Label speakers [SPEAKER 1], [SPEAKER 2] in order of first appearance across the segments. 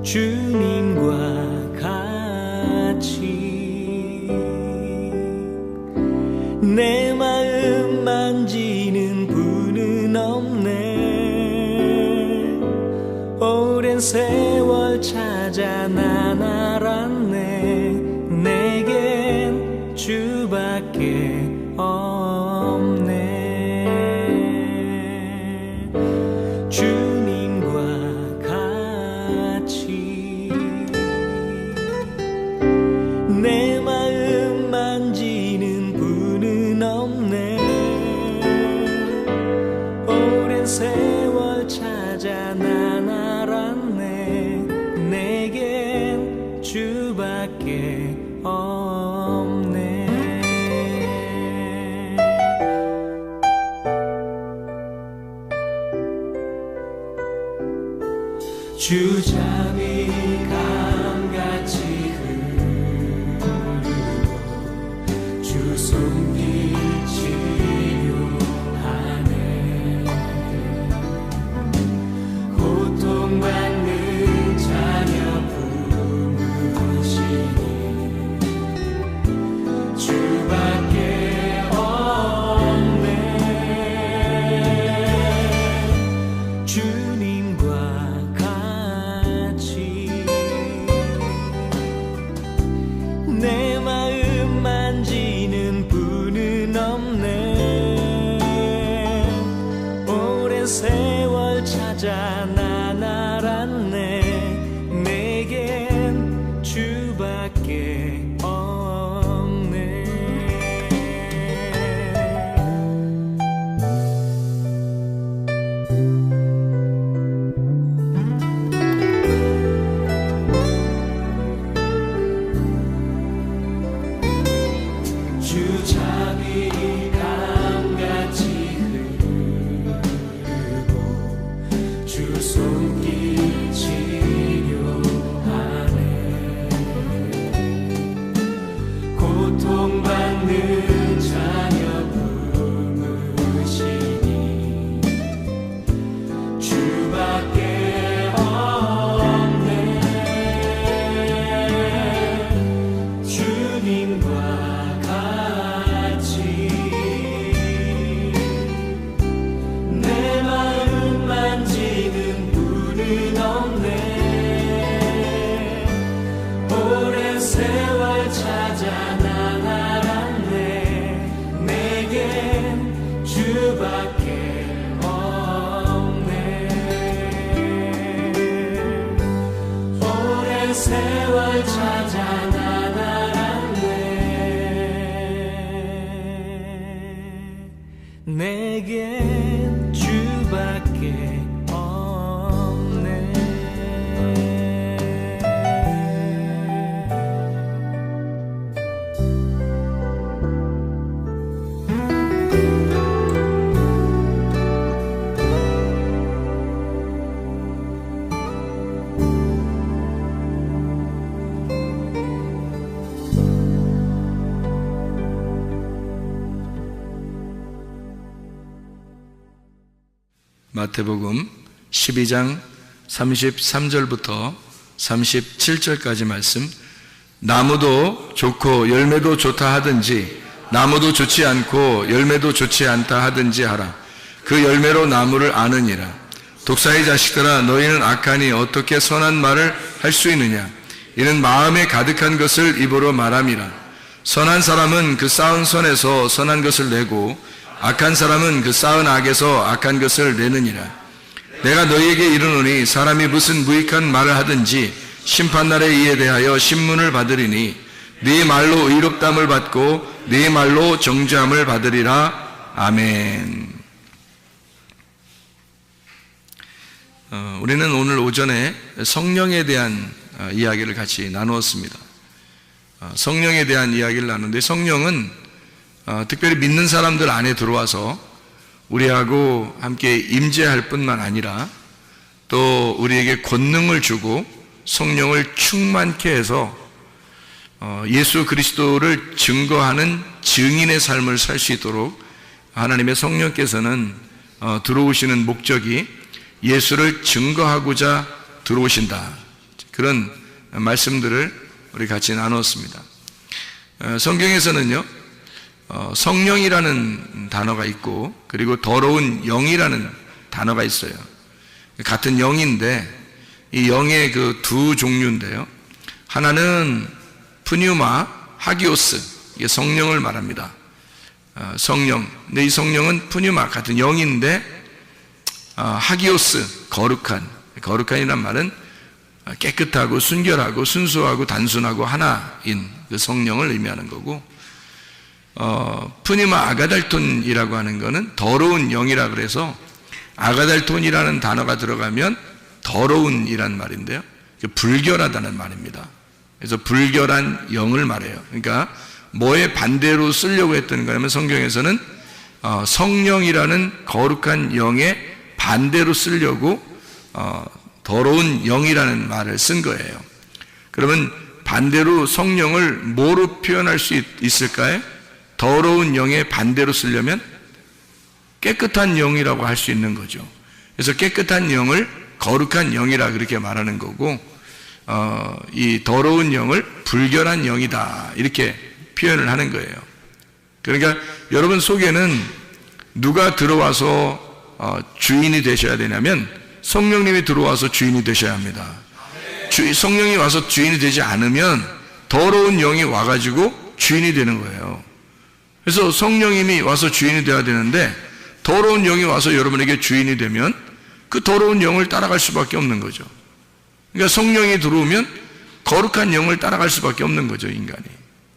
[SPEAKER 1] 주님과 같이 내 마음 만지는 분은 없네. 오랜 세월 찾아 난 알았네. 내겐 주밖에 없네. 주님과 같이 내 마음 만지는 분은 없네. 오랜 세월 찾아 난 알았네. 내겐 주밖에 없네. 주잠이 감같이 흐르고 주 손길 치료하네. 고통받는 자녀 품으시니 주밖에 없네. 주님과 내 마음 만지는 분은 없네. 오랜 세월 찾아 난 알았네. 내겐 주밖에 없네. 주잠이 감같이 흐르고 주 손길 치료하네. 고통받는 자녀 품으시니 주밖에 없네. 주님과 내 마음 만지는 분은 없네. 오랜 세월 찾아 난 알았네. 내겐 주밖에 없네. 오랜 세월 찾아 난 알았네. 내겐 주밖에 없네.
[SPEAKER 2] 마태복음 12장 33절부터 37절까지 말씀. 나무도 좋고 열매도 좋다 하든지 나무도 좋지 않고 열매도 좋지 않다 하든지 하라. 그 열매로 나무를 아느니라. 독사의 자식들아, 너희는 악하니 어떻게 선한 말을 할 수 있느냐? 이는 마음에 가득한 것을 입으로 말함이라. 선한 사람은 그 쌓은 선에서 선한 것을 내고 악한 사람은 그 쌓은 악에서 악한 것을 내느니라. 내가 너희에게 이르노니 사람이 무슨 무익한 말을 하든지 심판날에 이에 대하여 신문을 받으리니 네 말로 의롭담을 받고 네 말로 정죄함을 받으리라. 아멘. 우리는 오늘 오전에 성령에 대한 이야기를 같이 나누었습니다. 성령에 대한 이야기를 나누는데, 성령은 특별히 믿는 사람들 안에 들어와서 우리하고 함께 임재할 뿐만 아니라 또 우리에게 권능을 주고 성령을 충만케 해서 예수 그리스도를 증거하는 증인의 삶을 살 수 있도록 하나님의 성령께서는 들어오시는 목적이 예수를 증거하고자 들어오신다, 그런 말씀들을 우리 같이 나누었습니다. 성경에서는요, 성령이라는 단어가 있고, 그리고 더러운 영이라는 단어가 있어요. 같은 영인데, 이 영의 그 두 종류인데요. 하나는 푸뉴마, 하기오스, 이게 성령을 말합니다. 성령. 근데 이 성령은 푸뉴마, 같은 영인데, 하기오스, 거룩한이란 말은 깨끗하고 순결하고 순수하고 단순하고 하나인 그 성령을 의미하는 거고, 푸니마 아가달톤이라고 하는 거는 더러운 영이라 그래서 아가달톤이라는 단어가 들어가면 더러운이란 말인데요, 불결하다는 말입니다. 그래서 불결한 영을 말해요. 그러니까 뭐에 반대로 쓰려고 했던 거냐면 성경에서는 성령이라는 거룩한 영에 반대로 쓰려고 더러운 영이라는 말을 쓴 거예요. 그러면 반대로 성령을 뭐로 표현할 수 있을까요? 더러운 영의 반대로 쓰려면 깨끗한 영이라고 할 수 있는 거죠. 그래서 깨끗한 영을 거룩한 영이라 그렇게 말하는 거고, 이 더러운 영을 불결한 영이다 이렇게 표현을 하는 거예요. 그러니까 여러분 속에는 누가 들어와서 주인이 되셔야 되냐면 성령님이 들어와서 주인이 되셔야 합니다. 성령이 와서 주인이 되지 않으면 더러운 영이 와가지고 주인이 되는 거예요. 그래서 성령님이 와서 주인이 되어야 되는데 더러운 영이 와서 여러분에게 주인이 되면 그 더러운 영을 따라갈 수밖에 없는 거죠. 그러니까 성령이 들어오면 거룩한 영을 따라갈 수밖에 없는 거죠, 인간이.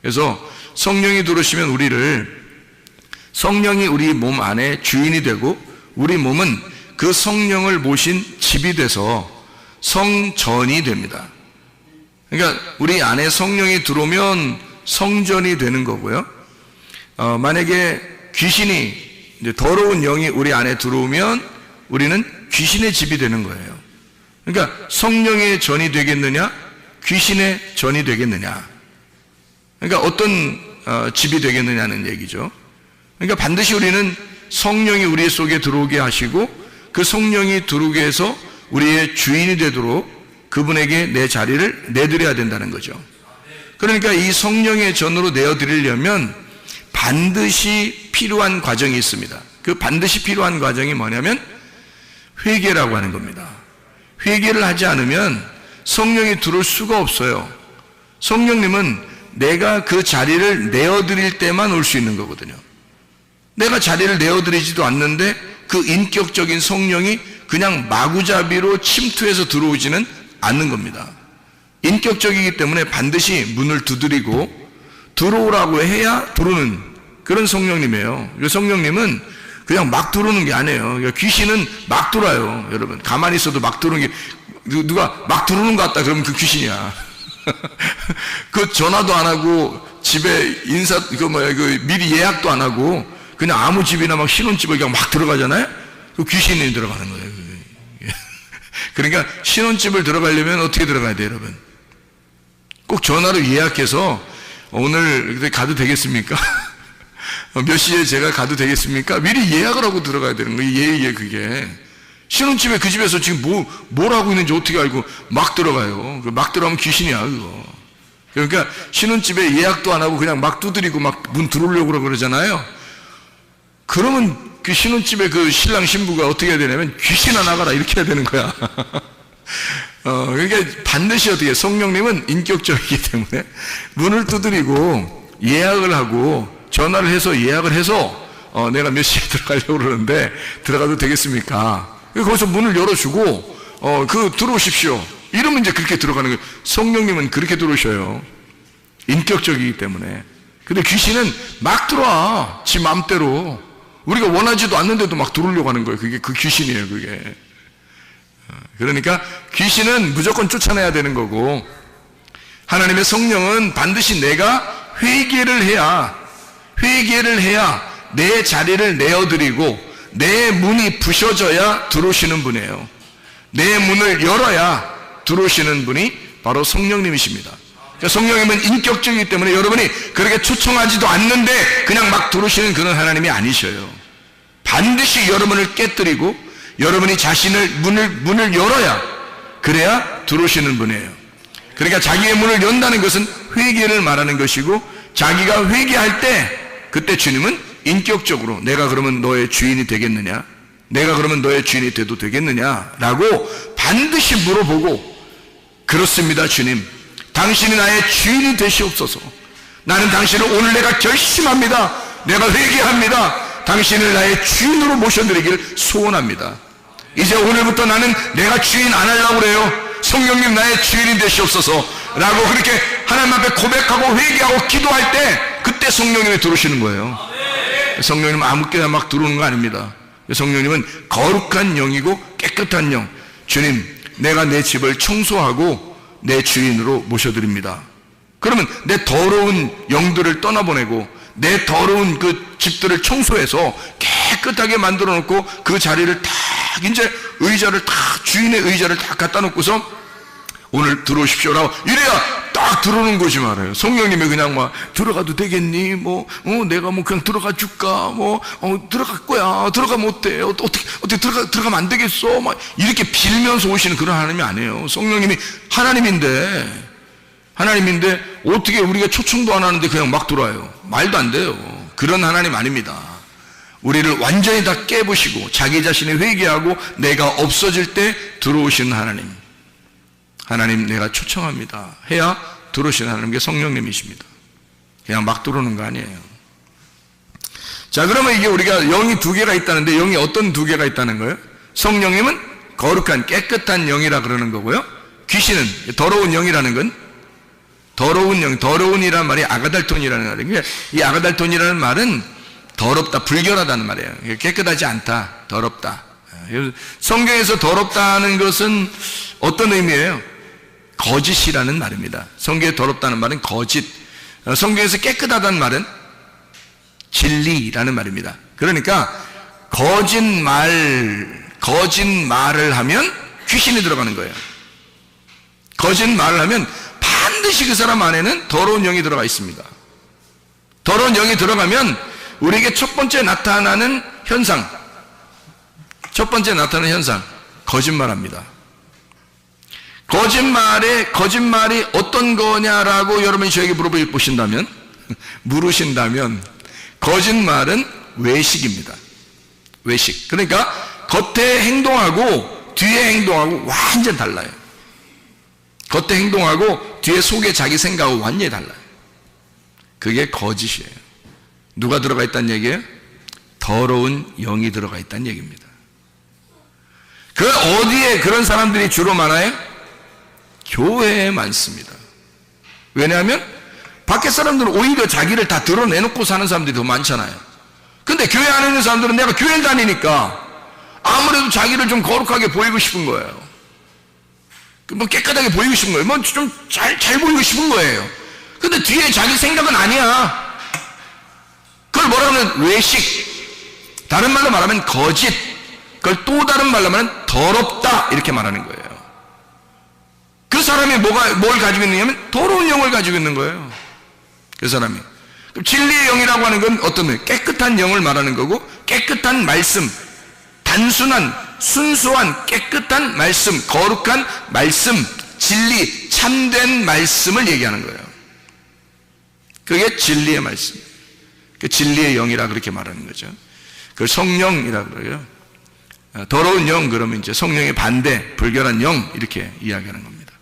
[SPEAKER 2] 그래서 성령이 들어오시면 성령이 우리 몸 안에 주인이 되고, 우리 몸은 그 성령을 모신 집이 돼서 성전이 됩니다. 그러니까 우리 안에 성령이 들어오면 성전이 되는 거고요. 만약에 귀신이, 이제 더러운 영이 우리 안에 들어오면 우리는 귀신의 집이 되는 거예요. 그러니까 성령의 전이 되겠느냐, 귀신의 전이 되겠느냐. 그러니까 어떤 집이 되겠느냐는 얘기죠. 그러니까 반드시 우리는 성령이 우리 속에 들어오게 하시고, 그 성령이 들어오게 해서 우리의 주인이 되도록 그분에게 내 자리를 내드려야 된다는 거죠. 그러니까 이 성령의 전으로 내어드리려면 반드시 필요한 과정이 있습니다. 그 반드시 필요한 과정이 뭐냐면 회개라고 하는 겁니다. 회개를 하지 않으면 성령이 들어올 수가 없어요. 성령님은 내가 그 자리를 내어드릴 때만 올 수 있는 거거든요. 내가 자리를 내어드리지도 않는데 그 인격적인 성령이 그냥 마구잡이로 침투해서 들어오지는 않는 겁니다. 인격적이기 때문에 반드시 문을 두드리고 들어오라고 해야 들어오는 그런 성령님이에요. 성령님은 그냥 막 들어오는 게 아니에요. 그러니까 귀신은 막 들어와요. 여러분 가만히 있어도 막 들어오는 게, 누가 막 들어오는 것 같다 그러면 그 귀신이야. 그 전화도 안 하고 집에 미리 예약도 안 하고 그냥 아무 집이나 막 신혼집을 그냥 막 들어가잖아요. 그 귀신이 들어가는 거예요. 그러니까 신혼집을 들어가려면 어떻게 들어가야 돼요, 여러분? 꼭 전화로 예약해서 오늘 가도 되겠습니까? 몇 시에 제가 가도 되겠습니까? 미리 예약을 하고 들어가야 되는 거예요. 그게. 신혼집에 그 집에서 지금 뭘 하고 있는지 어떻게 알고 막 들어가요. 막 들어가면 귀신이야, 그거. 그러니까 신혼집에 예약도 안 하고 그냥 막 두드리고 막 문 들어오려고 그러잖아요. 그러면 그 신혼집에 그 신랑 신부가 어떻게 해야 되냐면 귀신아 나가라 이렇게 해야 되는 거야. 그러니까 반드시 어떻게, 성령님은 인격적이기 때문에 문을 두드리고 예약을 하고 전화를 해서 예약을 해서 내가 몇 시에 들어가려고 그러는데 들어가도 되겠습니까? 거기서 문을 열어주고 들어오십시오. 이러면 이제 그렇게 들어가는 거예요. 성령님은 그렇게 들어오셔요. 인격적이기 때문에. 근데 귀신은 막 들어와. 지 마음대로. 우리가 원하지도 않는데도 막 들어오려고 하는 거예요. 그게 그 귀신이에요, 그게. 그러니까 귀신은 무조건 쫓아내야 되는 거고, 하나님의 성령은 반드시 내가 회개를 해야 내 자리를 내어드리고 내 문이 부셔져야 들어오시는 분이에요. 내 문을 열어야 들어오시는 분이 바로 성령님이십니다. 그러니까 성령님은 인격적이기 때문에 여러분이 그렇게 초청하지도 않는데 그냥 막 들어오시는 그런 하나님이 아니셔요. 반드시 여러분을 깨뜨리고 여러분이 자신을 문을 열어야, 그래야 들어오시는 분이에요. 그러니까 자기의 문을 연다는 것은 회개를 말하는 것이고, 자기가 회개할 때 그때 주님은 인격적으로 내가 그러면 너의 주인이 되겠느냐, 내가 그러면 너의 주인이 돼도 되겠느냐라고 반드시 물어보고, 그렇습니다 주님, 당신이 나의 주인이 되시옵소서. 나는 당신을 오늘 내가 결심합니다. 내가 회개합니다. 당신을 나의 주인으로 모셔드리길 소원합니다. 이제 오늘부터 나는 내가 주인 안 하려고 그래요. 성령님 나의 주인이 되시옵소서 라고 그렇게 하나님 앞에 고백하고 회개하고 기도할 때 그때 성령님이 들어오시는 거예요. 성령님은 아무렇게나 막 들어오는 거 아닙니다. 성령님은 거룩한 영이고 깨끗한 영. 주님, 내가 내 집을 청소하고 내 주인으로 모셔드립니다. 그러면 내 더러운 영들을 떠나보내고 내 더러운 그 집들을 청소해서 깨끗하게 만들어 놓고 그 자리를 딱 이제 의자를 딱 주인의 의자를 딱 갖다 놓고서 오늘 들어오십시오라고 이래야 딱 들어오는 것이 말아요. 성령님이 그냥 막 들어가도 되겠니? 내가 그냥 들어가 줄까? 들어갈 거야. 들어가면 어때? 어떻게 들어가면 안 되겠어? 막 이렇게 빌면서 오시는 그런 하나님이 아니에요. 성령님이 하나님인데 어떻게 우리가 초청도 안 하는데 그냥 막 들어와요? 말도 안 돼요. 그런 하나님 아닙니다. 우리를 완전히 다 깨부시고 자기 자신이 회개하고 내가 없어질 때 들어오시는 하나님. 하나님 내가 초청합니다 해야 들어오시는 하나님께 성령님이십니다. 그냥 막 들어오는 거 아니에요. 자, 그러면 이게 우리가 영이 두 개가 있다는데 영이 어떤 두 개가 있다는 거예요? 성령님은 거룩한 깨끗한 영이라 그러는 거고요. 귀신은 더러운 영이라는 건 더러운 영, 더러운이라는 말이 아가달톤이라는 말이에요. 이 아가달톤이라는 말은 더럽다, 불결하다는 말이에요. 깨끗하지 않다, 더럽다. 성경에서 더럽다는 것은 어떤 의미예요? 거짓이라는 말입니다. 성경에 더럽다는 말은 거짓. 성경에서 깨끗하다는 말은 진리라는 말입니다. 그러니까 거짓말을 하면 귀신이 들어가는 거예요. 거짓말을 하면 반드시 그 사람 안에는 더러운 영이 들어가 있습니다. 더러운 영이 들어가면 우리에게 첫 번째 나타나는 현상, 거짓말합니다. 거짓말이 어떤 거냐라고 여러분이 저에게 물으신다면 거짓말은 외식입니다. 외식. 그러니까 겉에 행동하고 뒤에 행동하고 완전 달라요. 겉에 행동하고 뒤에 속에 자기 생각하고 완전히 달라요. 그게 거짓이에요. 누가 들어가 있다는 얘기예요? 더러운 영이 들어가 있다는 얘기입니다. 그 어디에 그런 사람들이 주로 많아요? 교회에 많습니다. 왜냐하면 밖에 사람들은 오히려 자기를 다 드러내놓고 사는 사람들이 더 많잖아요. 근데 교회 안에 있는 사람들은 내가 교회를 다니니까 아무래도 자기를 좀 거룩하게 보이고 싶은 거예요. 깨끗하게 보이고 싶은 거예요. 좀 잘 보이고 싶은 거예요. 근데 뒤에 자기 생각은 아니야. 그걸 뭐라 하면 외식. 다른 말로 말하면 거짓. 그걸 또 다른 말로 말하면 더럽다. 이렇게 말하는 거예요. 그 사람이 뭘 가지고 있느냐면 더러운 영을 가지고 있는 거예요. 그 사람이. 그럼 진리의 영이라고 하는 건 어떤 거예요? 깨끗한 영을 말하는 거고, 깨끗한 말씀, 단순한 순수한 깨끗한 말씀, 거룩한 말씀, 진리, 참된 말씀을 얘기하는 거예요. 그게 진리의 말씀. 그 진리의 영이라 그렇게 말하는 거죠. 그걸 성령이라 그래요. 더러운 영 그러면 이제 성령의 반대, 불결한 영 이렇게 이야기하는 겁니다.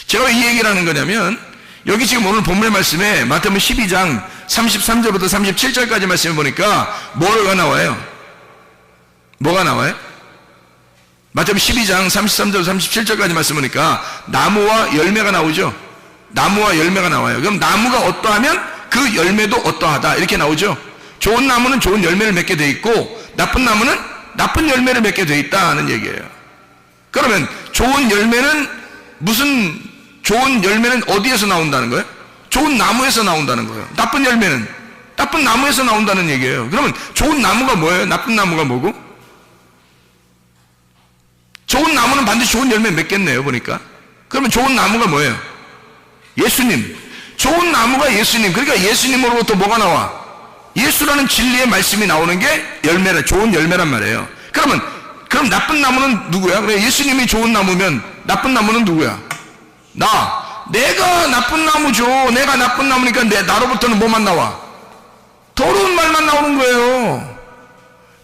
[SPEAKER 2] 제가 왜 이 얘기를 하는 거냐면 여기 지금 오늘 본문의 말씀에 마태복음 12장 33절부터 37절까지 말씀을 보니까 뭐가 나와요? 마태복음 12장 33절 37절까지 말씀 보니까 나무와 열매가 나오죠. 나무와 열매가 나와요. 그럼 나무가 어떠하면 그 열매도 어떠하다 이렇게 나오죠. 좋은 나무는 좋은 열매를 맺게 돼 있고 나쁜 나무는 나쁜 열매를 맺게 돼 있다는 얘기예요. 그러면 좋은 열매는 어디에서 나온다는 거예요? 좋은 나무에서 나온다는 거예요. 나쁜 열매는 나쁜 나무에서 나온다는 얘기예요. 그러면 좋은 나무가 뭐예요? 나쁜 나무가 뭐고? 좋은 나무는 반드시 좋은 열매 맺겠네요 보니까. 그러면 좋은 나무가 뭐예요? 예수님. 좋은 나무가 예수님. 그러니까 예수님으로부터 뭐가 나와? 예수라는 진리의 말씀이 나오는 게 열매라, 좋은 열매란 말이에요. 그럼 나쁜 나무는 누구야? 그래, 예수님이 좋은 나무면 나쁜 나무는 누구야? 내가 나쁜 나무죠. 내가 나쁜 나무니까 나로부터는 뭐만 나와? 더러운 말만 나오는 거예요.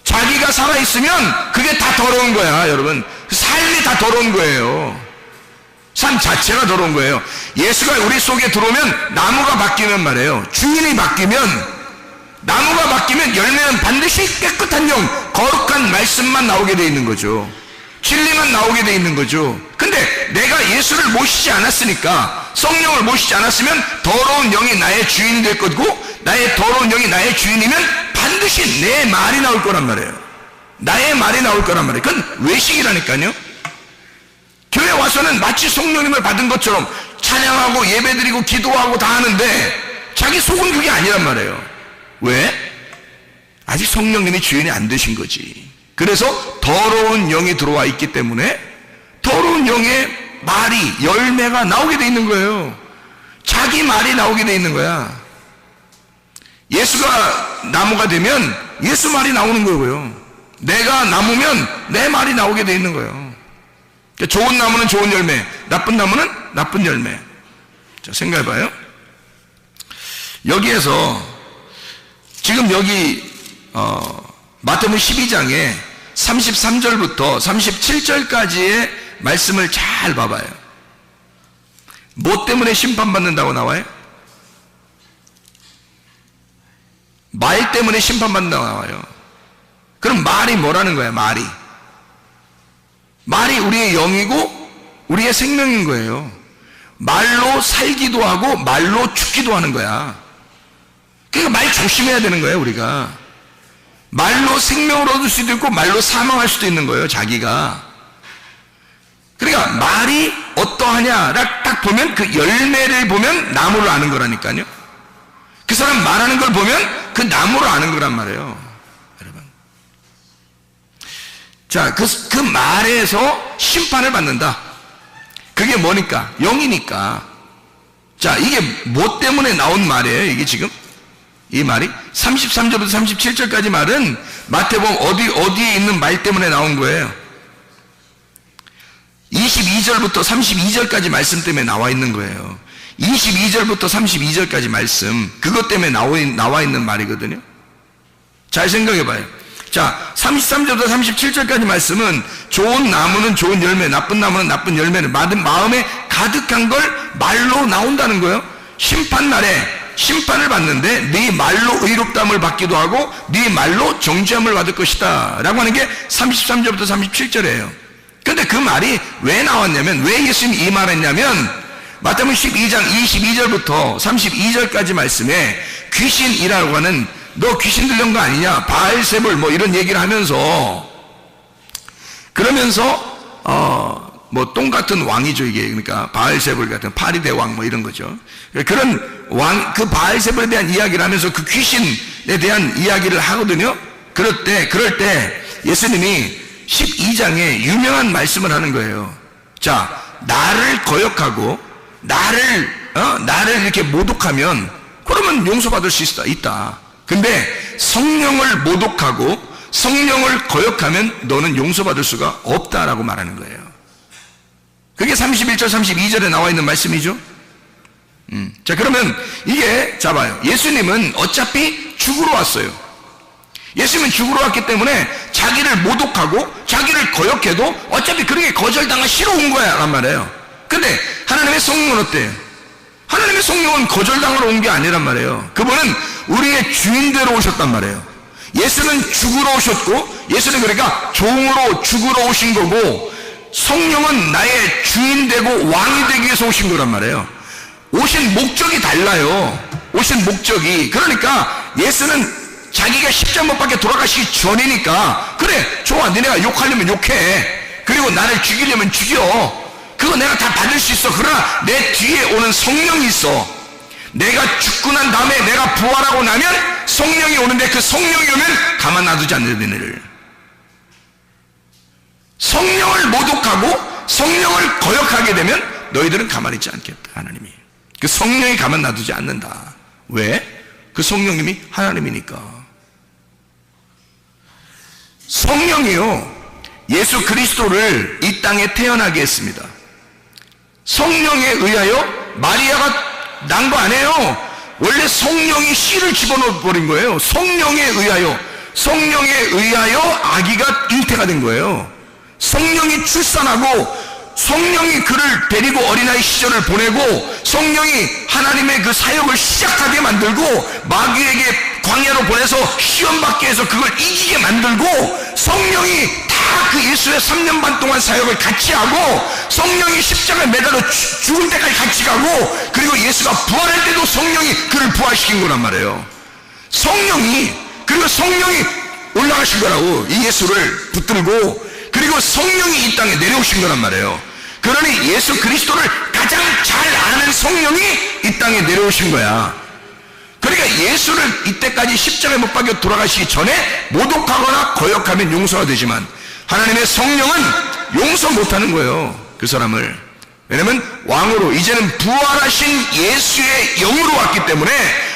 [SPEAKER 2] 자기가 살아있으면 그게 다 더러운 거야, 여러분. 삶이 다 더러운 거예요. 삶 자체가 더러운 거예요. 예수가 우리 속에 들어오면 나무가 바뀌면 말이에요. 주인이 바뀌면, 나무가 바뀌면 열매는 반드시 깨끗한 영, 거룩한 말씀만 나오게 돼 있는 거죠. 진리만 나오게 돼 있는 거죠. 근데 내가 예수를 모시지 않았으니까, 성령을 모시지 않았으면 더러운 영이 나의 주인이 될 거고, 나의 더러운 영이 나의 주인이면 반드시 내 말이 나올 거란 말이에요. 나의 말이 나올 거란 말이에요. 그건 외식이라니까요. 교회 와서는 마치 성령님을 받은 것처럼 찬양하고 예배드리고 기도하고 다 하는데 자기 속은 그게 아니란 말이에요. 왜? 아직 성령님이 주인이 안 되신 거지. 그래서 더러운 영이 들어와 있기 때문에 더러운 영의 말이, 열매가 나오게 돼 있는 거예요. 자기 말이 나오게 돼 있는 거야. 예수가 나무가 되면 예수 말이 나오는 거고요. 내가 나무면 내 말이 나오게 돼 있는 거예요. 좋은 나무는 좋은 열매, 나쁜 나무는 나쁜 열매. 자, 생각해봐요. 여기에서 지금 여기 마태복음 12장에 33절부터 37절까지의 말씀을 잘 봐봐요. 뭐 때문에 심판받는다고 나와요? 말 때문에 심판받는다고 나와요. 그럼 말이 뭐라는 거야? 말이 우리의 영이고 우리의 생명인 거예요. 말로 살기도 하고 말로 죽기도 하는 거야. 그러니까 말 조심해야 되는 거예요. 우리가 말로 생명을 얻을 수도 있고 말로 사망할 수도 있는 거예요. 자기가. 그러니까 말이 어떠하냐를 딱 보면, 그 열매를 보면 나무를 아는 거라니까요. 그 사람 말하는 걸 보면 그 나무를 아는 거란 말이에요, 여러분. 자, 그 말에서 심판을 받는다. 그게 뭐니까? 영이니까. 자, 이게 뭐 때문에 나온 말이에요, 이게 지금? 이 말이 33절부터 37절까지 말은 마태복음 어디에 있는 말 때문에 나온 거예요. 22절부터 32절까지 말씀 때문에 나와 있는 거예요. 22절부터 32절까지 말씀, 그것 때문에 나와 있는 말이거든요. 잘 생각해 봐요. 자, 33절부터 37절까지 말씀은 좋은 나무는 좋은 열매, 나쁜 나무는 나쁜 열매를 마음에 가득한 걸 말로 나온다는 거예요. 심판 날에 심판을 받는데 네 말로 의롭다함을 받기도 하고 네 말로 정죄함을 받을 것이다 라고 하는 게 33절부터 37절이에요. 그런데 그 말이 왜 나왔냐면, 왜 예수님이 이 말을 했냐면, 마태복음 12장 22절부터 32절까지 말씀에 귀신이라고 하는, 너 귀신 들린 거 아니냐, 바알세불 뭐 이런 얘기를 하면서, 그러면서 뭐 똥 같은 왕이죠, 이게. 그러니까 바알세불 같은 파리 대왕 뭐 이런 거죠. 그런 왕, 그 바알세불에 대한 이야기를 하면서 그 귀신에 대한 이야기를 하거든요. 그럴 때 예수님이 12장에 유명한 말씀을 하는 거예요. 자, 나를 거역하고 나를 이렇게 모독하면 그러면 용서받을 수 있다. 근데 성령을 모독하고 성령을 거역하면 너는 용서받을 수가 없다라고 말하는 거예요. 그게 31절 32절에 나와 있는 말씀이죠. 자, 그러면 이게 잡아요. 예수님은 어차피 죽으러 왔어요. 예수님은 죽으러 왔기 때문에 자기를 모독하고 자기를 거역해도 어차피 그런 게 거절당하시러 온 거야 란 말이에요. 근데 하나님의 성령은 어때요? 하나님의 성령은 거절당하러 온 게 아니란 말이에요. 그분은 우리의 주인대로 오셨단 말이에요. 예수는 죽으러 오셨고, 예수는 그러니까 종으로 죽으러 오신 거고, 성령은 나의 주인 되고 왕이 되기 위해서 오신 거란 말이에요. 오신 목적이 달라요. 오신 목적이. 그러니까 예수는 자기가 십자가 못 박혀 돌아가시기 전이니까, 그래, 좋아, 니네가 욕하려면 욕해. 그리고 나를 죽이려면 죽여. 그거 내가 다 받을 수 있어. 그러나 내 뒤에 오는 성령이 있어. 내가 죽고 난 다음에 내가 부활하고 나면 성령이 오는데, 그 성령이 오면 가만 놔두지 않는 너희를. 성령을 모독하고 성령을 거역하게 되면 너희들은 가만히 있지 않겠다, 하나님이. 그 성령이 가만 놔두지 않는다. 왜? 그 성령님이 하나님이니까. 성령이요, 예수 그리스도를 이 땅에 태어나게 했습니다. 성령에 의하여 마리아가 난 거 아니에요. 원래 성령이 씨를 집어넣어 버린 거예요. 성령에 의하여 아기가 잉태가 된 거예요. 성령이 출산하고 성령이 그를 데리고 어린아이 시절을 보내고 성령이 하나님의 그 사역을 시작하게 만들고 마귀에게 광야로 보내서 시험받게 해서 그걸 이기게 만들고 성령이 다 그 예수의 3년 반 동안 사역을 같이 하고 성령이 십자가에 매달려 죽을 때까지 같이 가고 그리고 예수가 부활할 때도 성령이 그를 부활시킨 거란 말이에요. 그리고 성령이 올라가신 거라고, 이 예수를 붙들고. 그리고 성령이 이 땅에 내려오신 거란 말이에요. 그러니 예수 그리스도를 가장 잘 아는 성령이 이 땅에 내려오신 거야. 그러니까 예수를 이때까지 십자가에 못 박혀 돌아가시기 전에 모독하거나 거역하면 용서가 되지만 하나님의 성령은 용서 못하는 거예요, 그 사람을. 왜냐면 왕으로, 이제는 부활하신 예수의 영으로 왔기 때문에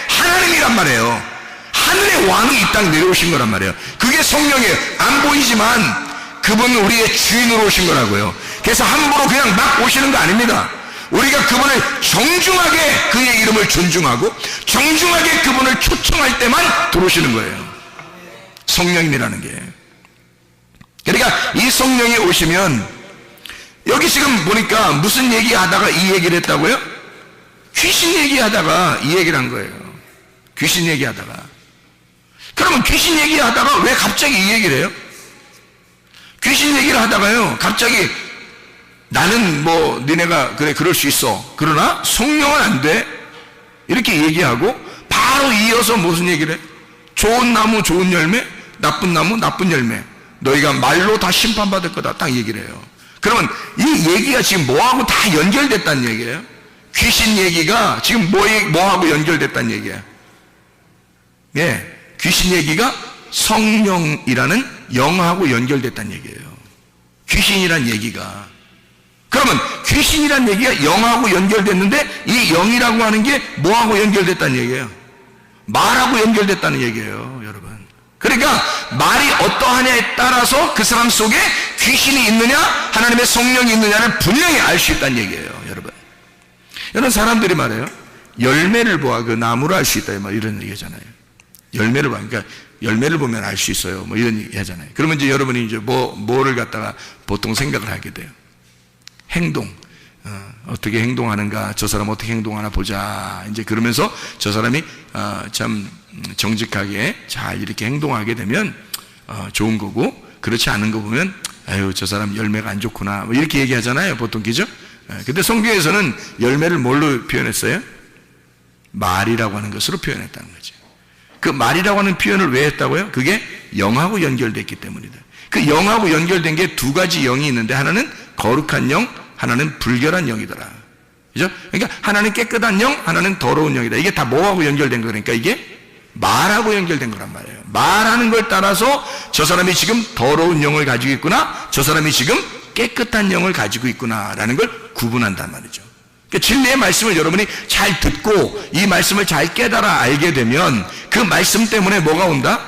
[SPEAKER 2] 하나님이란 말이에요. 하늘의 왕이 이 땅에 내려오신 거란 말이에요. 그게 성령이에요. 안 보이지만 그분은 우리의 주인으로 오신 거라고요. 그래서 함부로 그냥 막 오시는 거 아닙니다. 우리가 그분을 정중하게, 그의 이름을 존중하고 정중하게 그분을 초청할 때만 들어오시는 거예요, 성령님이라는 게. 그러니까 이 성령이 오시면, 여기 지금 보니까 무슨 얘기하다가 이 얘기를 했다고요? 귀신 얘기하다가 이 얘기를 한 거예요. 귀신 얘기하다가. 그러면 귀신 얘기하다가 왜 갑자기 이 얘기를 해요? 귀신 얘기를 하다가요, 갑자기 나는 뭐 니네가 그래 그럴 수 있어, 그러나 성령은 안 돼, 이렇게 얘기하고 바로 이어서 무슨 얘기를 해? 좋은 나무 좋은 열매, 나쁜 나무 나쁜 열매, 너희가 말로 다 심판받을 거다, 딱 얘기를 해요. 그러면 이 얘기가 지금 뭐하고 다 연결됐다는 얘기예요. 귀신 얘기가 지금 뭐하고 연결됐다는 얘기예요. 예, 귀신 얘기가 성령이라는 영하고 연결됐다는 얘기예요. 귀신이란 얘기가. 그러면 귀신이란 얘기가 영하고 연결됐는데 이 영이라고 하는 게 뭐하고 연결됐다는 얘기예요? 말하고 연결됐다는 얘기예요, 여러분. 그러니까 말이 어떠하냐에 따라서 그 사람 속에 귀신이 있느냐 하나님의 성령이 있느냐를 분명히 알 수 있다는 얘기예요, 여러분. 이런 사람들이 말해요, 열매를 보아 그 나무를 알 수 있다, 뭐 이런 얘기잖아요. 열매를 봐, 그러니까 열매를 보면 알 수 있어요, 뭐 이런 얘기 하잖아요. 그러면 이제 여러분이 이제 뭐를 갖다가 보통 생각을 하게 돼요. 행동, 어떻게 행동하는가, 저 사람 어떻게 행동하나 보자, 이제 그러면서 저 사람이 참 정직하게 잘 이렇게 행동하게 되면 좋은 거고, 그렇지 않은 거 보면 아유 저 사람 열매가 안 좋구나, 뭐 이렇게 얘기하잖아요, 보통. 그죠? 근데 성경에서는 열매를 뭘로 표현했어요? 말이라고 하는 것으로 표현했다는 거죠. 그 말이라고 하는 표현을 왜 했다고요? 그게 영하고 연결됐기 때문이다. 그 영하고 연결된 게 두 가지 영이 있는데, 하나는 거룩한 영, 하나는 불결한 영이더라. 그죠? 그러니까 하나는 깨끗한 영, 하나는 더러운 영이다. 이게 다 뭐하고 연결된 거니까 이게 말하고 연결된 거란 말이에요. 말하는 걸 따라서 저 사람이 지금 더러운 영을 가지고 있구나, 저 사람이 지금 깨끗한 영을 가지고 있구나라는 걸 구분한단 말이죠. 그러니까 진리의 말씀을 여러분이 잘 듣고 이 말씀을 잘 깨달아 알게 되면 그 말씀 때문에 뭐가 온다?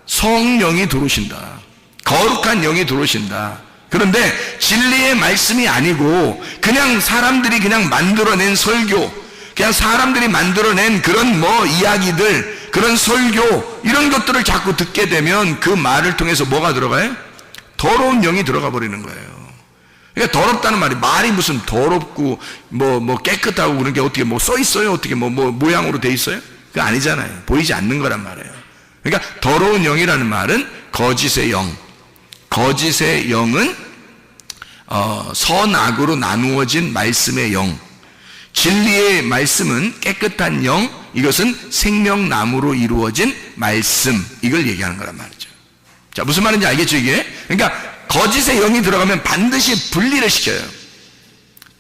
[SPEAKER 2] 성령이 들어오신다. 거룩한 영이 들어오신다. 그런데 진리의 말씀이 아니고 그냥 사람들이 그냥 만들어낸 설교, 그냥 사람들이 만들어낸 그런 뭐 이야기들, 그런 설교, 이런 것들을 자꾸 듣게 되면 그 말을 통해서 뭐가 들어가요? 더러운 영이 들어가 버리는 거예요. 그러니까 더럽다는 말이 무슨 더럽고 뭐 깨끗하고 그런 게 어떻게 뭐 써 있어요? 어떻게 뭐 모양으로 돼 있어요? 그거 아니잖아요. 보이지 않는 거란 말이에요. 그러니까 더러운 영이라는 말은 거짓의 영. 거짓의 영은 선악으로 나누어진 말씀의 영. 진리의 말씀은 깨끗한 영, 이것은 생명나무로 이루어진 말씀, 이걸 얘기하는 거란 말이죠. 자, 무슨 말인지 알겠죠, 이게? 그러니까 거짓의 영이 들어가면 반드시 분리를 시켜요.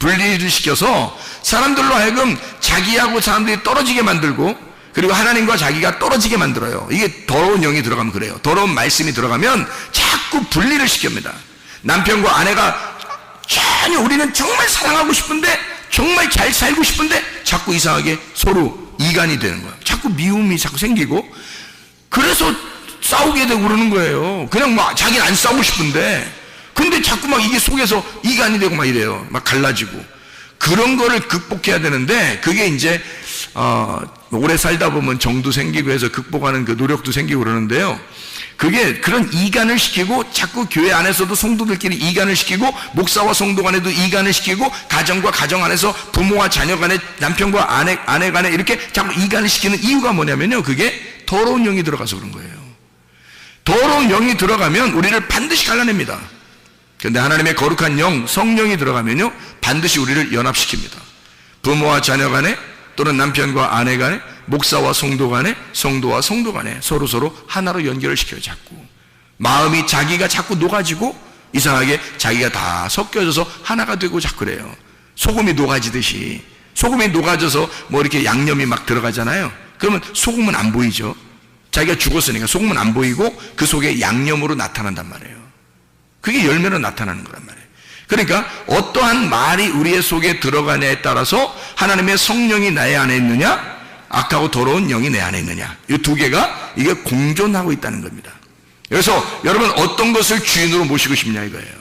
[SPEAKER 2] 분리를 시켜서 사람들로 하여금 자기하고 사람들이 떨어지게 만들고, 그리고 하나님과 자기가 떨어지게 만들어요. 이게 더러운 영이 들어가면 그래요. 더러운 말씀이 들어가면 자꾸 분리를 시킵니다. 남편과 아내가 전혀 우리는 정말 사랑하고 싶은데, 정말 잘 살고 싶은데 자꾸 이상하게 서로 이간이 되는 거예요. 자꾸 미움이 자꾸 생기고, 그래서 싸우게 되고 그러는 거예요. 그냥 막 자기는 안 싸우고 싶은데, 근데 자꾸 막 이게 속에서 이간이 되고 막 이래요. 막 갈라지고. 그런 거를 극복해야 되는데, 그게 이제 오래 살다 보면 정도 생기고 해서 극복하는 그 노력도 생기고 그러는데요, 그게 그런 이간을 시키고, 자꾸 교회 안에서도 성도들끼리 이간을 시키고, 목사와 성도 간에도 이간을 시키고, 가정과 가정 안에서 부모와 자녀 간에, 남편과 아내 간에 이렇게 자꾸 이간을 시키는 이유가 뭐냐면요, 그게 더러운 영이 들어가서 그런 거예요. 더러운 영이 들어가면 우리를 반드시 갈라냅니다. 그런데 하나님의 거룩한 영, 성령이 들어가면요, 반드시 우리를 연합시킵니다. 부모와 자녀 간에, 또는 남편과 아내 간에, 목사와 성도 간에, 성도와 성도 간에 서로 하나로 연결을 시켜요. 자꾸 마음이 자기가 자꾸 녹아지고, 이상하게 자기가 다 섞여져서 하나가 되고 자꾸 그래요. 소금이 녹아지듯이, 소금이 녹아져서 뭐 이렇게 양념이 막 들어가잖아요. 그러면 소금은 안 보이죠. 자기가 죽었으니까 소금은 안 보이고 그 속에 양념으로 나타난단 말이에요. 그게 열매로 나타나는 거란 말이에요. 그러니까 어떠한 말이 우리의 속에 들어가냐에 따라서 하나님의 성령이 나의 안에 있느냐, 악하고 더러운 영이 내 안에 있느냐, 이 두 개가 이게 공존하고 있다는 겁니다. 그래서 여러분, 어떤 것을 주인으로 모시고 싶냐 이거예요.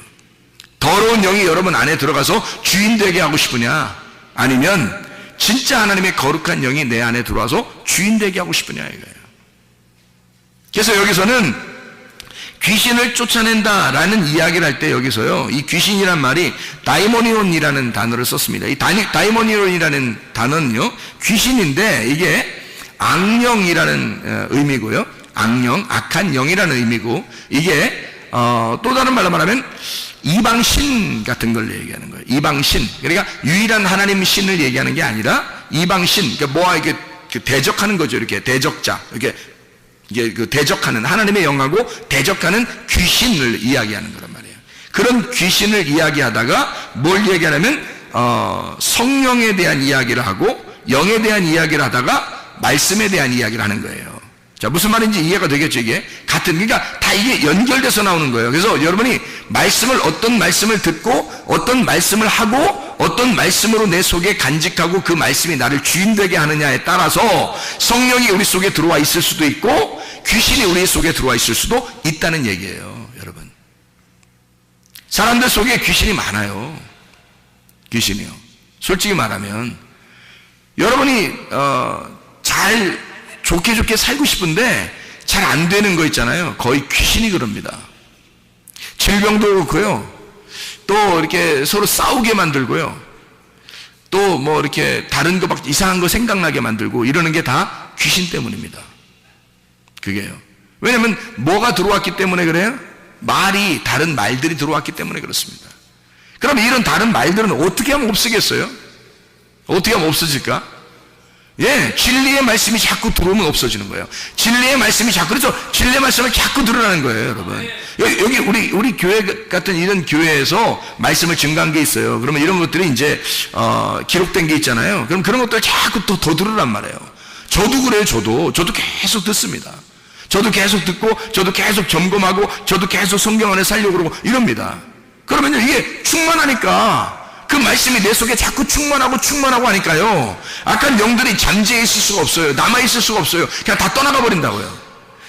[SPEAKER 2] 더러운 영이 여러분 안에 들어가서 주인 되게 하고 싶으냐, 아니면 진짜 하나님의 거룩한 영이 내 안에 들어와서 주인 되게 하고 싶으냐 이거예요. 그래서 여기서는 귀신을 쫓아낸다라는 이야기를 할 때, 여기서요, 이 귀신이란 말이 다이모니온이라는 단어를 썼습니다. 이 다이모니온이라는 단어는요, 귀신인데 이게 악령이라는 의미고요, 악령, 악한 영이라는 의미고, 이게 또 다른 말로 말하면 이방신 같은 걸 얘기하는 거예요. 이방신, 그러니까 유일한 하나님 신을 얘기하는 게 아니라 이방신, 그러니까 뭐와 이렇게 대적하는 거죠. 이렇게 대적자, 이렇게 이게 그 대적하는, 하나님의 영하고 대적하는 귀신을 이야기하는 거란 말이에요. 그런 귀신을 이야기하다가 뭘 얘기하냐면 성령에 대한 이야기를 하고, 영에 대한 이야기를 하다가 말씀에 대한 이야기를 하는 거예요. 자, 무슨 말인지 이해가 되겠죠? 이게 같은, 그러니까 다 이게 연결돼서 나오는 거예요. 그래서 여러분이 말씀을, 어떤 말씀을 듣고 어떤 말씀을 하고 어떤 말씀으로 내 속에 간직하고 그 말씀이 나를 주인되게 하느냐에 따라서 성령이 우리 속에 들어와 있을 수도 있고 귀신이 우리 속에 들어와 있을 수도 있다는 얘기예요. 여러분, 사람들 속에 귀신이 많아요. 귀신이요. 솔직히 말하면 여러분이 잘 좋게 살고 싶은데 잘 안 되는 거 있잖아요. 거의 귀신이 그럽니다. 질병도 그렇고요, 또 이렇게 서로 싸우게 만들고요, 또 뭐 이렇게 다른 거 막 이상한 거 생각나게 만들고, 이러는 게 다 귀신 때문입니다. 그게요. 왜냐면 뭐가 들어왔기 때문에 그래요? 말이, 다른 말들이 들어왔기 때문에 그렇습니다. 그러면 이런 다른 말들은 어떻게 하면 없어지겠어요? 어떻게 하면 없어질까? 예, 진리의 말씀이 자꾸 들어오면 없어지는 거예요. 진리의 말씀이 자꾸, 그래서 진리의 말씀을 자꾸 들으라는 거예요, 여러분. 여기 우리 교회 같은 이런 교회에서 말씀을 증가한 게 있어요. 그러면 이런 것들이 이제 기록된 게 있잖아요. 그럼 그런 것들 자꾸 더 들으란 말이에요. 저도 그래요. 저도 계속 듣습니다. 저도 계속 듣고, 저도 계속 점검하고, 저도 계속 성경 안에 살려고 그러고 이럽니다. 그러면요, 이게 충만하니까, 그 말씀이 내 속에 자꾸 충만하고 하니까요, 악한 영들이 잠재해 있을 수가 없어요. 남아있을 수가 없어요. 그냥 다 떠나가 버린다고요.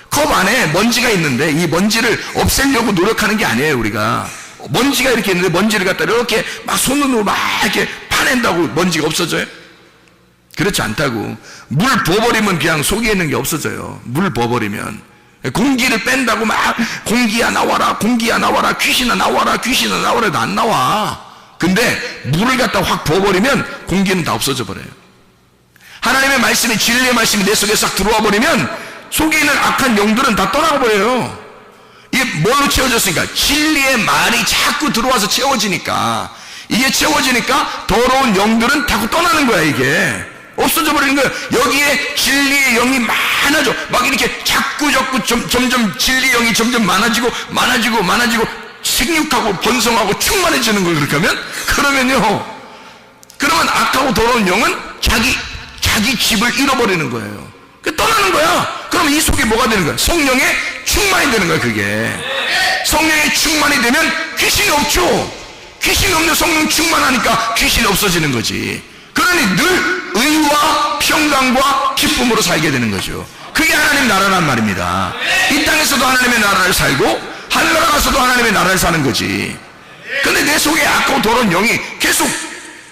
[SPEAKER 2] 컵 안에 먼지가 있는데 이 먼지를 없애려고 노력하는 게 아니에요. 우리가 먼지가 이렇게 있는데 먼지를 갖다 이렇게 막 손으로 막 이렇게 파낸다고 먼지가 없어져요? 그렇지 않다고. 물 부어버리면 그냥 속에 있는 게 없어져요. 물 부어버리면. 공기를 뺀다고 막 공기야 나와라, 공기야 나와라, 귀신아 나와라, 귀신아 나와라 해도 안 나와. 근데 물을 갖다 확 부어버리면 공기는 다 없어져 버려요. 하나님의 말씀이, 진리의 말씀이 내 속에 싹 들어와 버리면 속에 있는 악한 영들은 다 떠나가 버려요. 이게 뭘로 채워졌으니까? 진리의 말이 자꾸 들어와서 채워지니까, 이게 채워지니까 더러운 영들은 자꾸 떠나는 거야. 이게 없어져 버리는 거예요. 여기에 진리의 영이 많아져. 막 이렇게 자꾸 점점 진리의 영이 점점 많아지고 생육하고 번성하고 충만해지는 걸 그렇게 하면, 그러면 악하고 더러운 영은 자기 집을 잃어버리는 거예요. 떠나는 거야. 그러면 이 속에 뭐가 되는 거야? 성령에 충만이 되는 거야. 그게 성령에 충만이 되면 귀신이 없죠. 귀신이 없는 성령 충만하니까 귀신이 없어지는 거지. 그러니 늘 의와 평강과 기쁨으로 살게 되는 거죠. 그게 하나님 나라란 말입니다. 이 땅에서도 하나님의 나라를 살고 하늘나라 가서도 하나님의 나라를 사는 거지. 근데 내 속에 악하고 더러운 영이 계속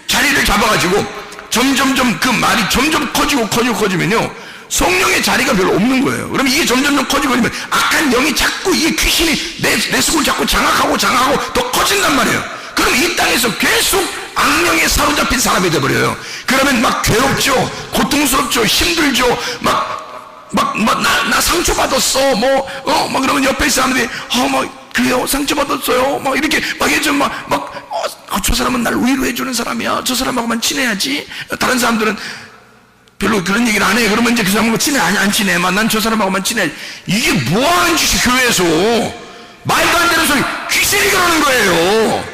[SPEAKER 2] 자리를 자리를 잡아가지고 점점점 그 말이 점점 커지면요, 성령의 자리가 별로 없는 거예요. 그럼 이게 점점점 커지고 있으면 악한 영이 자꾸, 이 귀신이 내 속을 자꾸 장악하고 더 커진단 말이에요. 그럼 이 땅에서 계속 악령에 사로잡힌 사람이 돼버려요. 그러면 막 괴롭죠, 고통스럽죠, 힘들죠, 나 상처받았어, 막 그러면 옆에 사람들이, 그래요, 상처받았어요, 막 이렇게 해주면 저 사람은 날 위로해주는 사람이야, 저 사람하고만 친해야지. 다른 사람들은 별로 그런 얘기를 안 해. 그러면 이제 그 사람하고 친해? 아니, 안 친해. 난 저 사람하고만 친해. 이게 뭐 하는 짓이 교회에서? 말도 안 되는 소리. 귀신이 그러는 거예요.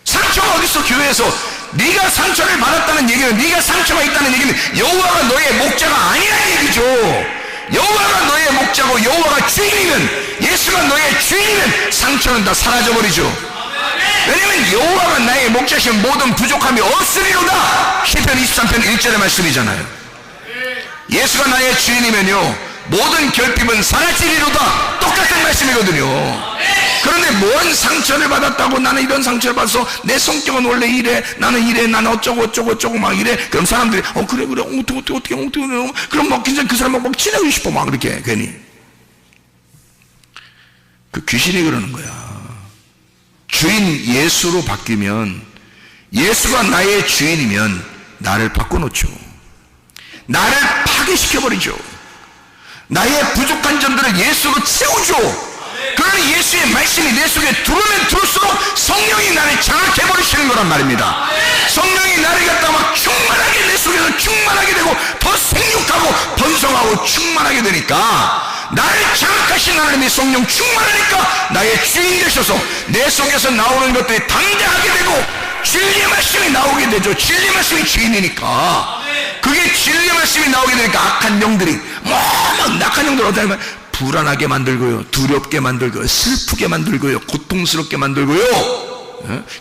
[SPEAKER 2] 상처가 어딨어, 교회에서. 네가 상처를 받았다는 얘기는, 네가 상처가 있다는 얘기는 여호와가 너의 목자가 아니라는 얘기죠. 여호와가 너의 목자고 여호와가 주인이면, 예수가 너의 주인이면 상처는 다 사라져버리죠. 왜냐면 여호와가 나의 목자시면 모든 부족함이 없으리로다. 시편 23편 1절의 말씀이잖아요. 예수가 나의 주인이면요, 모든 결핍은 사라지리로다. 똑같은 말씀이거든요. 그런데 뭔 상처를 받았다고, 나는 이런 상처를 받아서 내 성격은 원래 이래, 나는 어쩌고 막 이래. 그럼 사람들이 그래 어떻게 그럼 막 굉장히 그 사람하고 막 친해지고 싶어, 막 그렇게 괜히. 그 귀신이 그러는 거야. 주인 예수로 바뀌면, 예수가 나의 주인이면 나를 바꿔놓죠. 나를 파괴시켜버리죠. 나의 부족한 점들을 예수로 채우죠. 그러니 예수의 말씀이 내 속에 들어오면 들을수록 성령이 나를 장악해버리시는 거란 말입니다. 성령이 나를 갖다 막 충만하게, 내 속에서 충만하게 되고 더 생육하고 번성하고 충만하게 되니까, 나를 장악하신 하나님의 성령 충만하니까 나의 주인 되셔서 내 속에서 나오는 것들이 당장하게 되고 진리의 말씀이 나오게 되죠. 진리의 말씀이 주인이니까. 그게 진리의 말씀이 나오게 되니까 악한 영들이 악한 영들 어떻게 하면 불안하게 만들고요, 두렵게 만들고요, 슬프게 만들고요, 고통스럽게 만들고요,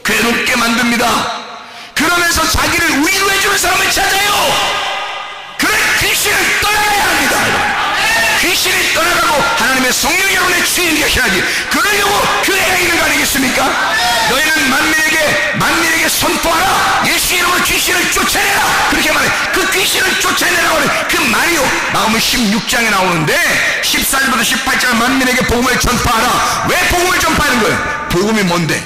[SPEAKER 2] 괴롭게 만듭니다. 그러면서 자기를 위로해주는 사람을 찾아요. 그런 귀신을 떠나야 합니다. 귀신이 떠나가고 하나님의 성령이 여러분의 주인 되셔야지. 그러려고 교회가 있는 거 아니겠습니까? 너희는 만민에게 선포하라. 예수 이름으로 귀신을 쫓아내라. 그렇게 말해. 그 귀신을 쫓아내라고 하는 그 말이요, 마음은 16장에 나오는데 14절부터 18절 만민에게 복음을 전파하라. 왜 복음을 전파하는 거예요? 복음이 뭔데?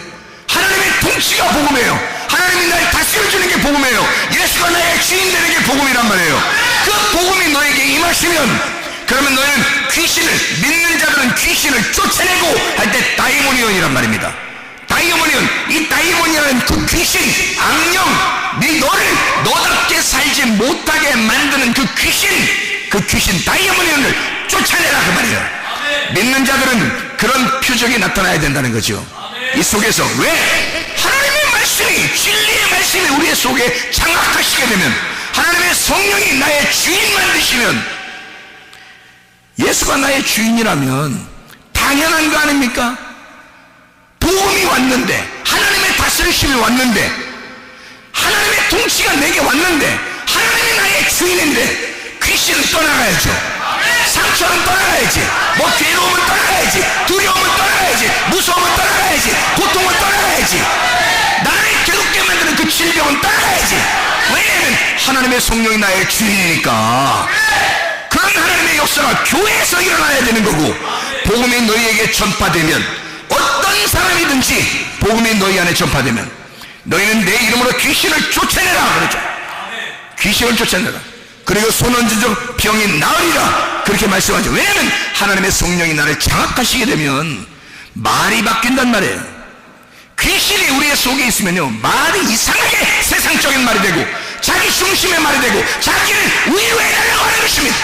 [SPEAKER 2] 하나님의 통치가 복음이에요. 하나님이 나를 다스려주는 게 복음이에요. 예수가 나의 주인 되는 게 복음이란 말이에요. 그 복음이 너에게 임하시면, 그러면 너희는 믿는 자들은 귀신을 쫓아내고 할 때 다이모니언이란 말입니다. 다이모니언, 이 다이모니언은 그 귀신, 악령, 너를 너답게 살지 못하게 만드는 그 귀신 다이모니언을 쫓아내라, 그 말이에요. 믿는 자들은 그런 표적이 나타나야 된다는 거죠. 이 속에서 왜? 하나님의 말씀이, 진리의 말씀이 우리의 속에 장악하시게 되면, 하나님의 성령이 나의 주인만 되시면, 예수가 나의 주인이라면 당연한 거 아닙니까? 복음이 왔는데, 하나님의 다스리심이 왔는데, 하나님의 통치가 내게 왔는데, 하나님이 나의 주인인데 귀신은 떠나가야죠. 상처는 떠나가야지. 괴로움은 떠나가야지. 두려움은 떠나가야지. 무서움은 떠나가야지. 고통은 떠나가야지. 나를 괴롭게 만드는 그 질병은 떠나가야지. 왜냐하면 하나님의 성령이 나의 주인이니까. 그런 하나님의 역사가 교회에서 일어나야 되는 거고, 복음이 너희에게 전파되면, 어떤 사람이든지 복음이 너희 안에 전파되면 너희는 내 이름으로 귀신을 쫓아내라 그러죠. 귀신을 쫓아내라. 그리고 손원지적 병이 나으리라, 그렇게 말씀하죠. 왜냐하면 하나님의 성령이 나를 장악하시게 되면 말이 바뀐단 말이에요. 귀신이 우리의 속에 있으면요, 말이 이상하게 세상적인 말이 되고 자기 중심의 말이 되고 자기를 위로해달라고 하는 것입니다.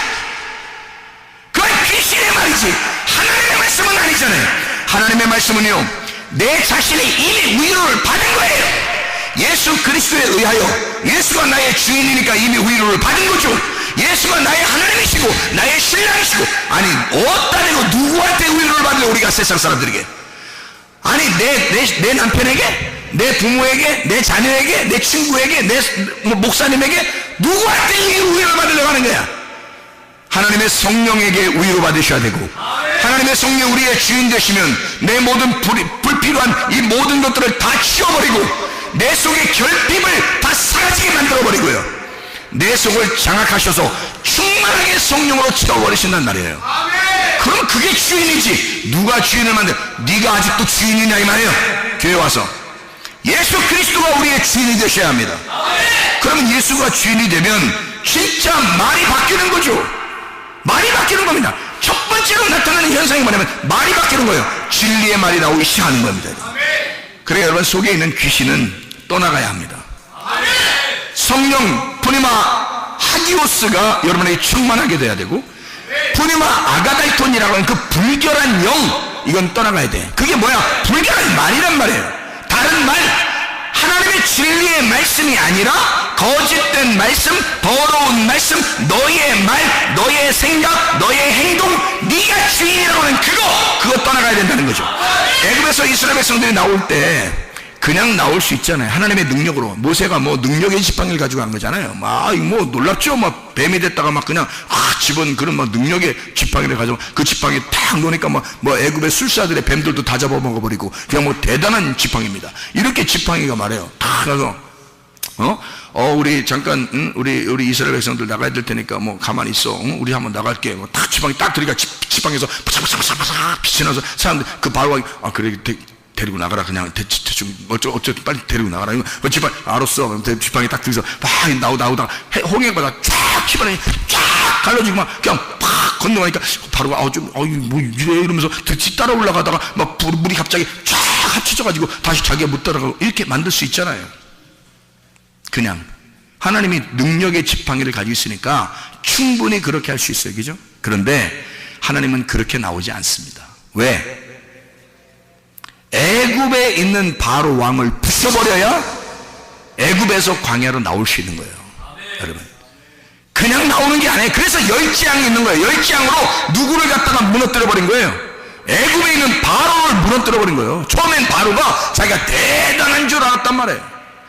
[SPEAKER 2] 그건 귀신의 말이지 하나님의 말씀은 아니잖아요. 하나님의 말씀은요, 내 자신이 이미 위로를 받은 거예요. 예수 그리스도에 의하여, 예수가 나의 주인이니까 이미 위로를 받은 거죠. 예수가 나의 하나님이시고 나의 신랑이시고, 아니 어디다 대고 누구한테 위로를 받으려 우리가 세상 사람들에게, 아니 내 남편에게, 내 부모에게, 내 자녀에게, 내 친구에게, 내 목사님에게 누구한테 위로를 받으려고 하는 거야? 하나님의 성령에게 위로받으셔야 되고, 하나님의 성령 우리의 주인 되시면 내 모든 불필요한 이 모든 것들을 다 치워버리고 내 속의 결핍을 다 사라지게 만들어버리고요, 내 속을 장악하셔서 충만하게 성령으로 채워버리신단 말이에요. 그럼 그게 주인이지. 누가 주인을 만들어? 네가 아직도 주인이냐 이 말이에요. 교회 와서 예수 그리스도가 우리의 주인이 되셔야 합니다. 그러면 예수가 주인이 되면 진짜 말이 바뀌는 거죠. 말이 바뀌는 겁니다. 첫 번째로 나타나는 현상이 뭐냐면 말이 바뀌는 거예요. 진리의 말이 나오기 시작하는 겁니다. 그래 여러분, 속에 있는 귀신은 떠나가야 합니다. 성령 푸니마 하기오스가 여러분에게 충만하게 돼야 되고, 푸니마 아가다이톤이라고 하는 그 불결한 영, 이건 떠나가야 돼. 그게 뭐야? 불결한 말이란 말이에요. 다른 말, 하나님의 진리의 말씀이 아니라 거짓된 말씀, 더러운 말씀, 너의 말, 너의 생각, 너의 행동, 네가 주인이라고 하는 그거 떠나가야 된다는 거죠. 애굽에서 이스라엘 백성들이 나올 때 그냥 나올 수 있잖아요. 하나님의 능력으로. 모세가 뭐 능력의 지팡이를 가지고 간 거잖아요. 막 뭐 놀랍죠. 막 뱀이 됐다가 막 그냥 집은 그런 막 능력의 지팡이를 가지고 그 지팡이 탁 놓으니까 뭐 애굽의 술사들의 뱀들도 다 잡아먹어버리고 그냥 뭐 대단한 지팡이입니다. 이렇게 지팡이가 말해요. 탁 가서 우리 잠깐 우리 이스라엘 백성들 나가야 될 테니까 뭐 가만히 있어. 우리 한번 나갈게. 뭐 딱 지팡이 딱 들이니까 지팡이에서 바삭바삭바삭 빛이 나서 사람들 그 바로가 그래 데리고 나가라. 그냥 대충 어쨌든 빨리 데리고 나가라. 지팡이 알았어. 지팡이 딱 들이서 막 나오다가 홍해바다 쫙 지팡이 쫙 갈라지고 막 그냥 팍 건너가니까 바로가 뭐 이래 이러면서 따라 올라가다가 막 물이 갑자기 쫙 합쳐져가지고 다시 자기가 못 따라가고 이렇게 만들 수 있잖아요. 그냥 하나님이 능력의 지팡이를 가지고 있으니까 충분히 그렇게 할 수 있어요. 그죠? 그런데 하나님은 그렇게 나오지 않습니다. 왜? 애굽에 있는 바로 왕을 부숴버려야 애굽에서 광야로 나올 수 있는 거예요. 여러분, 그냥 나오는 게 아니에요. 그래서 열지양이 있는 거예요. 열지양으로 누구를 갖다가 무너뜨려 버린 거예요? 애굽에 있는 바로를 무너뜨려 버린 거예요. 처음엔 바로가 자기가 대단한 줄 알았단 말이에요.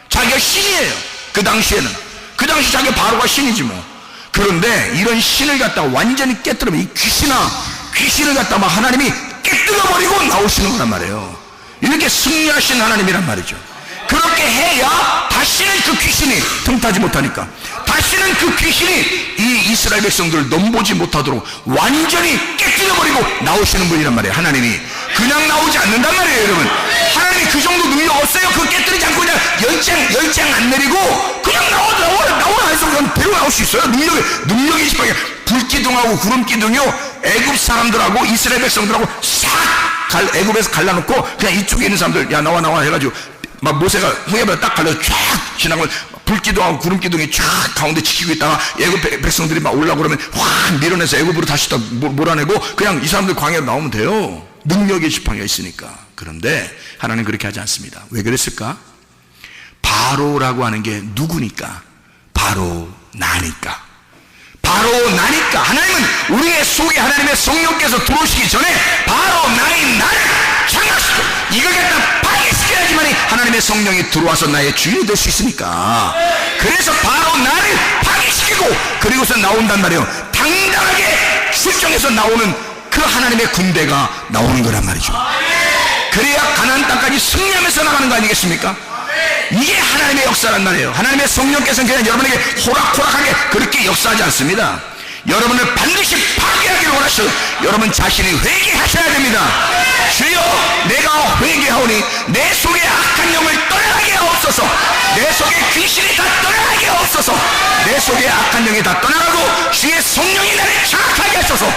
[SPEAKER 2] 자기가 신이에요. 그 당시에는. 그 당시 자기가 바로가 신이지 뭐. 그런데 이런 신을 갖다가 완전히 깨뜨리면 이 귀신을 갖다가 막 하나님이 깨뜨려버리고 나오시는 거란 말이에요. 이렇게 승리하신 하나님이란 말이죠. 그렇게 해야 다시는 그 귀신이 틈타지 못하니까, 다시는 그 귀신이 이 이스라엘 백성들을 넘보지 못하도록 완전히 깨뜨려버리고 나오시는 분이란 말이에요. 하나님이 그냥 나오지 않는단 말이에요. 여러분, 하나님이 그 정도 능력 없어요. 그거 깨뜨리지 않고 그냥 열장 안 내리고 그냥 나오라 해서 그냥 데리고 나올 수 있어요. 능력이 지팡이, 불기둥하고 구름기둥이요, 애굽 사람들하고 이스라엘 백성들하고 싹 애굽에서 갈라놓고 그냥 이쪽에 있는 사람들 야 나와 해가지고 막 모세가 홍해바다 딱 갈라서 쫙 지나가면 불기둥하고 구름기둥이 쫙 가운데 지키고 있다가 애굽 백성들이 막 올라오고 그러면 확 밀어내서 애굽으로 다시 다 몰아내고 그냥 이 사람들 광야로 나오면 돼요. 능력의 지팡이가 있으니까. 그런데 하나님 그렇게 하지 않습니다. 왜 그랬을까? 바로라고 하는 게 누구니까? 바로 나니까. 하나님은 우리의 속에 하나님의 성령께서 들어오시기 전에 바로 나인 나를 장악시켜 이걸 갖다 파괴시켜야지만이 하나님의 성령이 들어와서 나의 주인이 될 수 있으니까. 그래서 바로 나를 파괴시키고 그리고서 나온단 말이에요. 당당하게 출정해서 나오는 그 하나님의 군대가 나오는 거란 말이죠. 그래야 가나안 땅까지 승리하면서 나가는 거 아니겠습니까? 이게 하나님의 역사란 말이에요. 하나님의 성령께서는 그냥 여러분에게 호락호락하게 그렇게 역사하지 않습니다. 여러분을 반드시 파괴하기를 원하셔서 여러분 자신이 회개하셔야 됩니다. 주여, 내가 회개하오니 내 속에 악한 영을 떠나게 하옵소서. 내 속에 귀신이 다 떠나게 하옵소서. 내 속에 악한 영이 다 떠나가고 주의 성령이 나를 장악하게 하소서.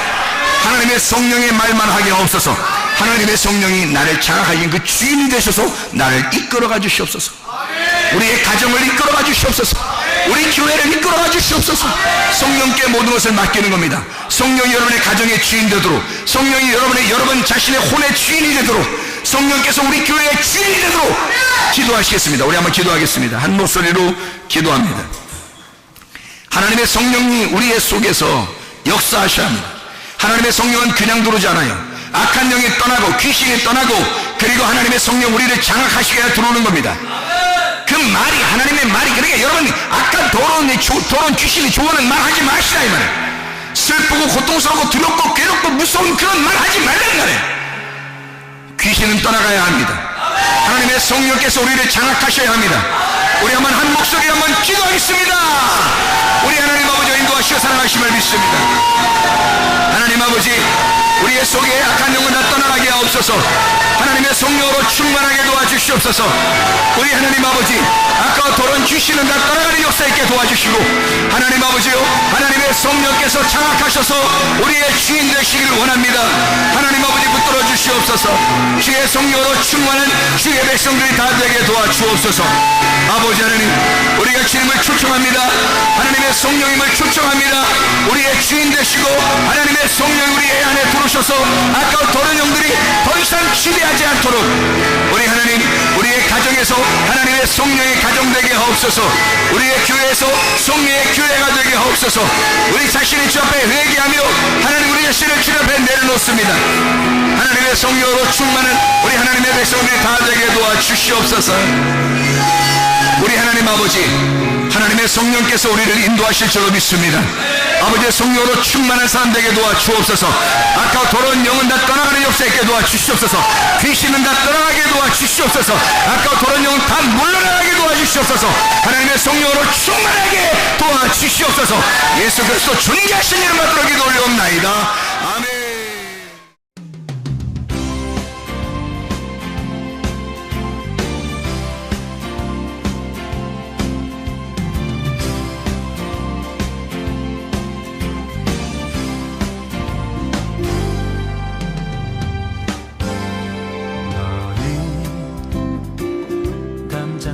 [SPEAKER 2] 하나님의 성령의 말만 하게 하옵소서. 하나님의 성령이 나를 장악하신 그 주인이 되셔서 나를 이끌어가 주시옵소서. 우리의 가정을 이끌어가 주시옵소서. 우리 교회를 이끌어가 주시옵소서. 성령께 모든 것을 맡기는 겁니다. 성령이 여러분의 가정의 주인 되도록, 성령이 여러분 자신의 혼의 주인이 되도록, 성령께서 우리 교회의 주인이 되도록 기도하시겠습니다. 우리 한번 기도하겠습니다. 한 목소리로 기도합니다. 하나님의 성령이 우리의 속에서 역사하셔야 합니다. 하나님의 성령은 그냥 들어오지 않아요. 악한 영이 떠나고 귀신이 떠나고 그리고 하나님의 성령 우리를 장악하시게 해야 들어오는 겁니다. 그 말이 하나님의 말이, 그러니까 여러분 악한 더러운 귀신이 좋아하는 말 하지 마시라 이 말이에요. 슬프고 고통스럽고 두렵고 괴롭고 무서운 그런 말 하지 말라는 말이에요. 귀신은 떠나가야 합니다. 하나님의 성령께서 우리를 장악하셔야 합니다. 우리 한번 한 목소리 한번 기도하겠습니다. 우리 하나님 아버지 인도하시고 사랑하심을 믿습니다. 하나님 아버지, 우리의 속에 악한 영은 다 떠나가게 하옵소서. 하나님의 성령으로 충만하게 도와주시옵소서. 우리 하나님 아버지, 아까와 더러운 귀신은 다 떠나가는 역사 있게 도와주시고, 하나님 아버지요, 하나님의 성령께서 장악하셔서 우리의 주인 되시기를 원합니다. 하나님 아버지 붙들어 주시옵소서. 주의 성령으로 충만한 주의 백성들이 다 되게 도와주옵소서. 아버지 하나님, 우리가 주님을 초청합니다. 하나님의 성령님을 초청합니다. 우리의 주인 되시고 하나님의 성령이 우리의 안에 들어오셔서 아까운 더러운 영들이 더 이상 지배하지 않도록 우리 하나님, 우리의 가정에서 하나님의 성령의 가정 되게 하옵소서. 우리의 교회에서 성령의 교회가 되게 하옵소서. 우리 자신이 주 앞에 회개하며 하나님 우리 자신을 주 앞에 내려놓습니다. 하나님의 성령으로 충만한 우리 하나님의 백성들이 다 되게 도와주시옵소서. 우리 하나님 아버지, 하나님의 성령께서 우리를 인도하실 줄로 믿습니다. 아버지의 성령으로 충만한 사람 되게 도와주옵소서. 아까 더러운 영은 다 떠나가는 역사 있게 도와주시옵소서. 귀신은 다 떠나가게 도와주시옵소서. 아까 더러운 영은 다 물러나가게 도와주시옵소서. 하나님의 성령으로 충만하게 도와주시옵소서. 예수 그리스도 존귀하신 이름 받들어 기도 올려옵나이다. 아멘.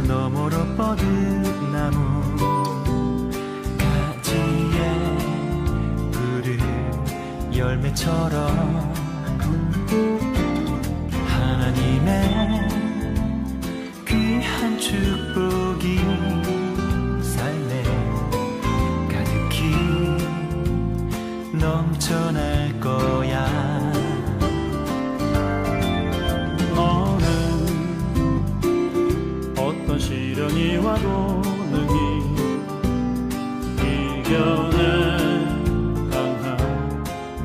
[SPEAKER 1] 너머로 뻗은 나무 가지에 푸른 열매처럼 하나님의 귀한 축복이 삶에 가득히 넘쳐날 거야. 시련이 와도 능히 이겨낼 강한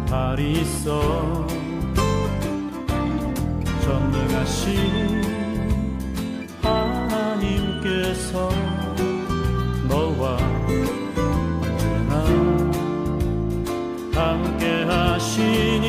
[SPEAKER 1] 발이 있어. 전능하신 하나님께서 너와 언제나 함께 하시니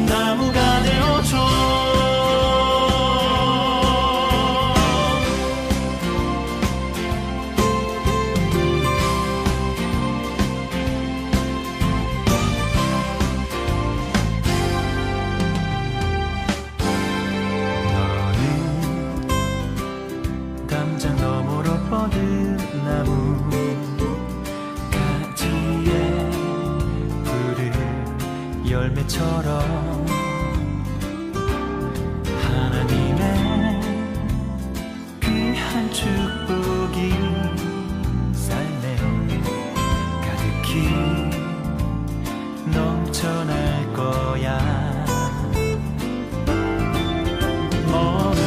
[SPEAKER 1] 나무가 되어줘. 너는 담장 너머로 뻗은 나무 가지에 푸른 열매처럼 하나님의 귀한 축복이 삶에 가득히 넘쳐날 거야. 너는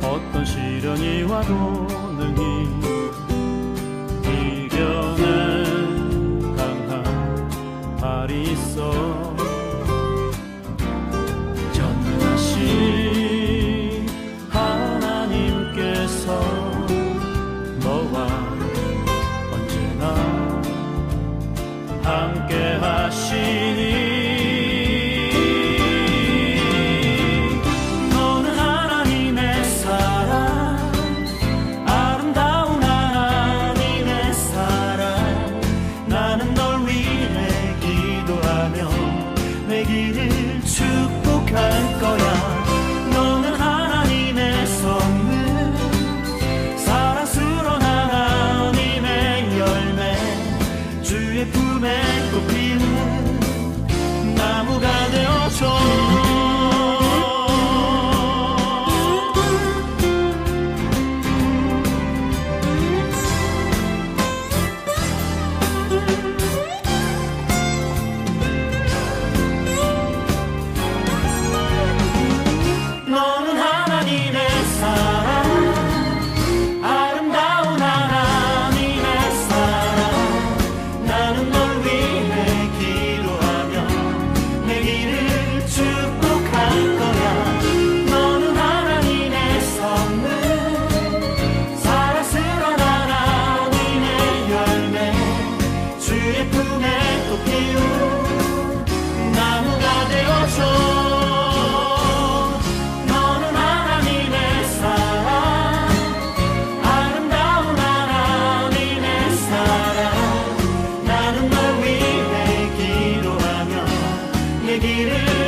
[SPEAKER 1] 어떤 시련이 와도 능히 이겨낼 강한 발이 있어. 하나님께서 너와 언제나 함께 하시니 너는 하나님의 사랑 아름다운 길을